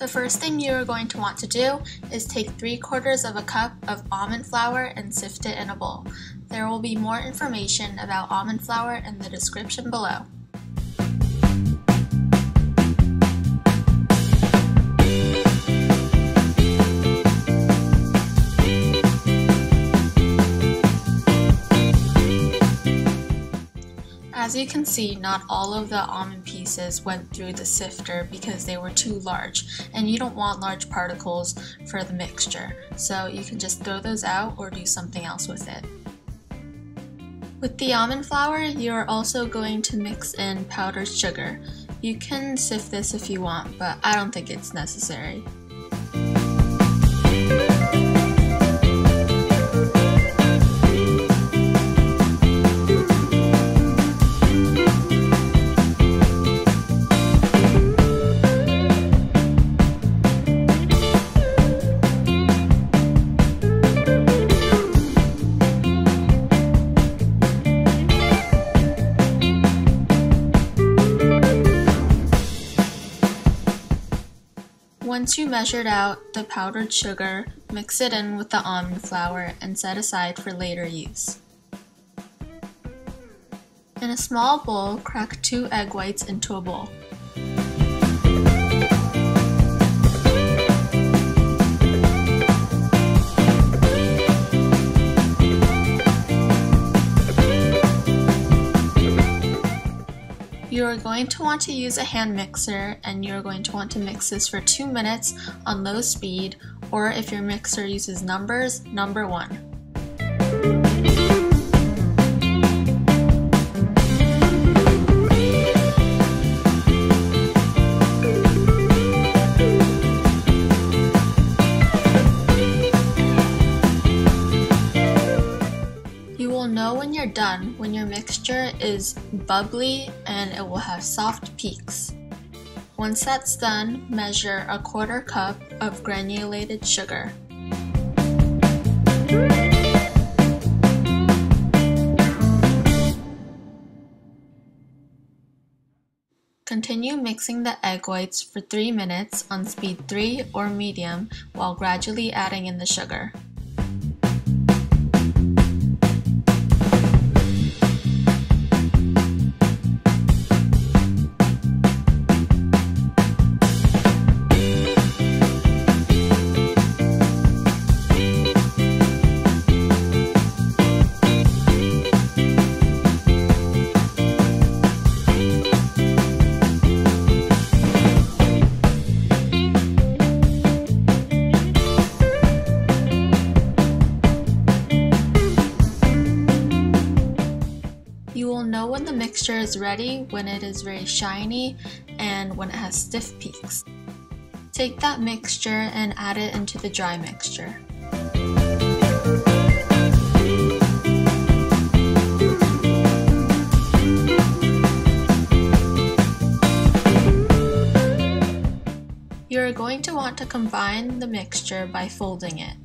The first thing you are going to want to do is take 3/4 of a cup of almond flour and sift it in a bowl. There will be more information about almond flour in the description below. As you can see, not all of the almond pieces went through the sifter because they were too large, and you don't want large particles for the mixture, so you can just throw those out or do something else with it. With the almond flour, you're also going to mix in powdered sugar. You can sift this if you want, but I don't think it's necessary. Once you measured out the powdered sugar, mix it in with the almond flour and set aside for later use. In a small bowl, crack 2 egg whites into a bowl. You are going to want to use a hand mixer, and you are going to want to mix this for 2 minutes on low speed, or if your mixer uses numbers, number 1. Know when you're done when your mixture is bubbly and it will have soft peaks. Once that's done, measure 1/4 cup of granulated sugar. Continue mixing the egg whites for 3 minutes on speed 3 or medium while gradually adding in the sugar. You will know when the mixture is ready when it is very shiny and when it has stiff peaks. Take that mixture and add it into the dry mixture. You are going to want to combine the mixture by folding it.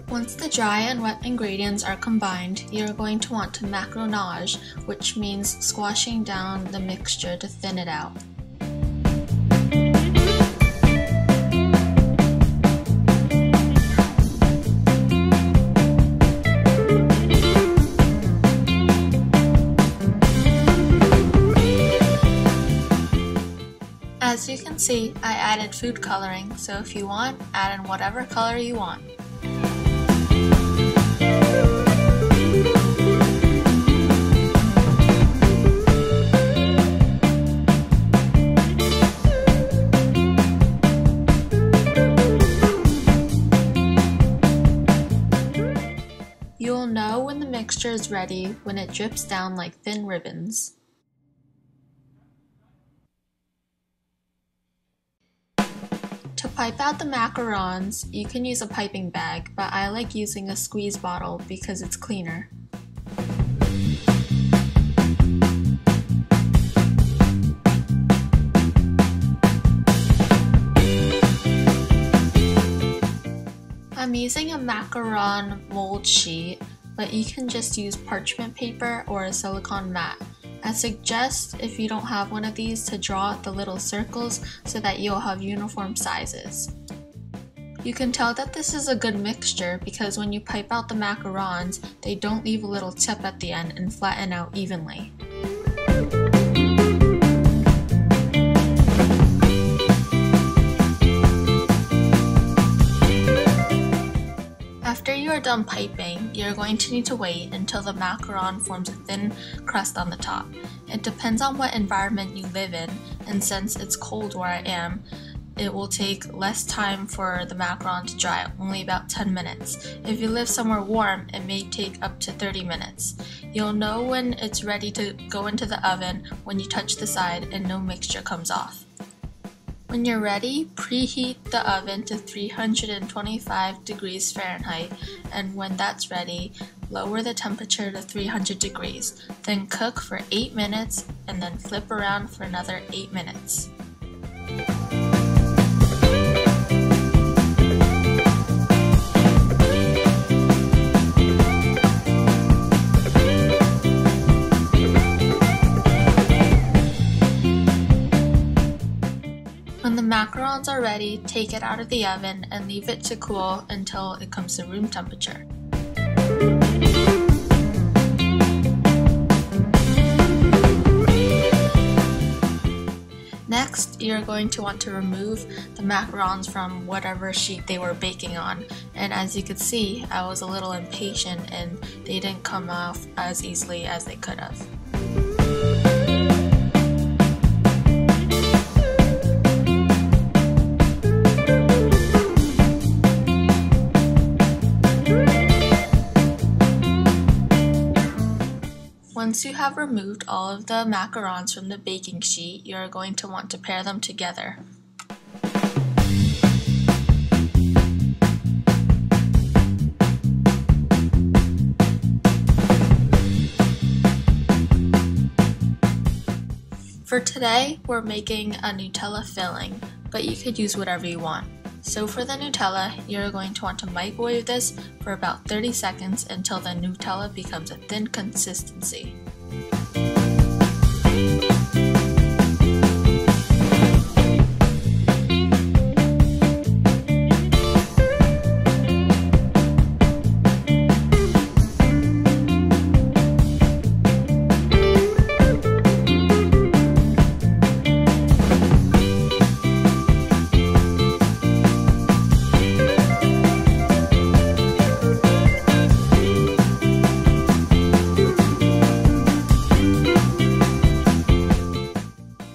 Once the dry and wet ingredients are combined, you're going to want to macaronage, which means squashing down the mixture to thin it out. As you can see, I added food coloring, so if you want, add in whatever color you want. You'll know when the mixture is ready when it drips down like thin ribbons. To pipe out the macarons, you can use a piping bag, but I like using a squeeze bottle because it's cleaner. I'm using a macaron mold sheet, but you can just use parchment paper or a silicone mat. I suggest, if you don't have one of these, to draw out the little circles so that you'll have uniform sizes. You can tell that this is a good mixture because when you pipe out the macarons, they don't leave a little tip at the end and flatten out evenly. After you are done piping, you're going to need to wait until the macaron forms a thin crust on the top. It depends on what environment you live in, and since it's cold where I am, it will take less time for the macaron to dry, only about 10 minutes. If you live somewhere warm, it may take up to 30 minutes. You'll know when it's ready to go into the oven when you touch the side and no mixture comes off. When you're ready, preheat the oven to 325 degrees Fahrenheit, and when that's ready, lower the temperature to 300 degrees. Then cook for 8 minutes and then flip around for another 8 minutes. When the macarons are ready, take it out of the oven and leave it to cool until it comes to room temperature. Next, you're going to want to remove the macarons from whatever sheet they were baking on, and as you could see, I was a little impatient and they didn't come off as easily as they could have. Once you have removed all of the macarons from the baking sheet, you're going to want to pair them together. For today, we're making a Nutella filling, but you could use whatever you want. So for the Nutella, you're going to want to microwave this for about 30 seconds until the Nutella becomes a thin consistency.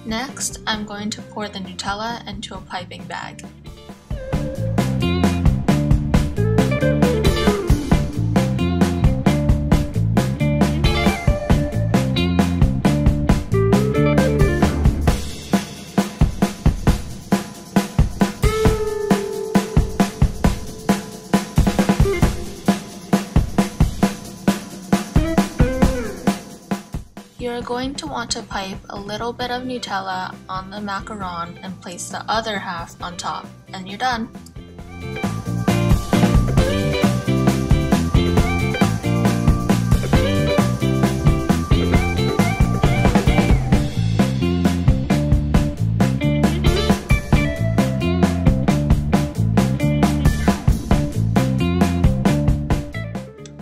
Next, I'm going to pour the Nutella into a piping bag. You're going to want to pipe a little bit of Nutella on the macaron and place the other half on top, and you're done.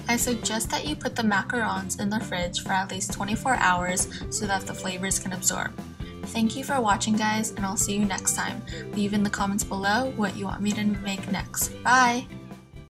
I suggest that you put the macarons in the fridge for at least 24 hours so that the flavors can absorb. Thank you for watching, guys, and I'll see you next time. Leave in the comments below what you want me to make next. Bye!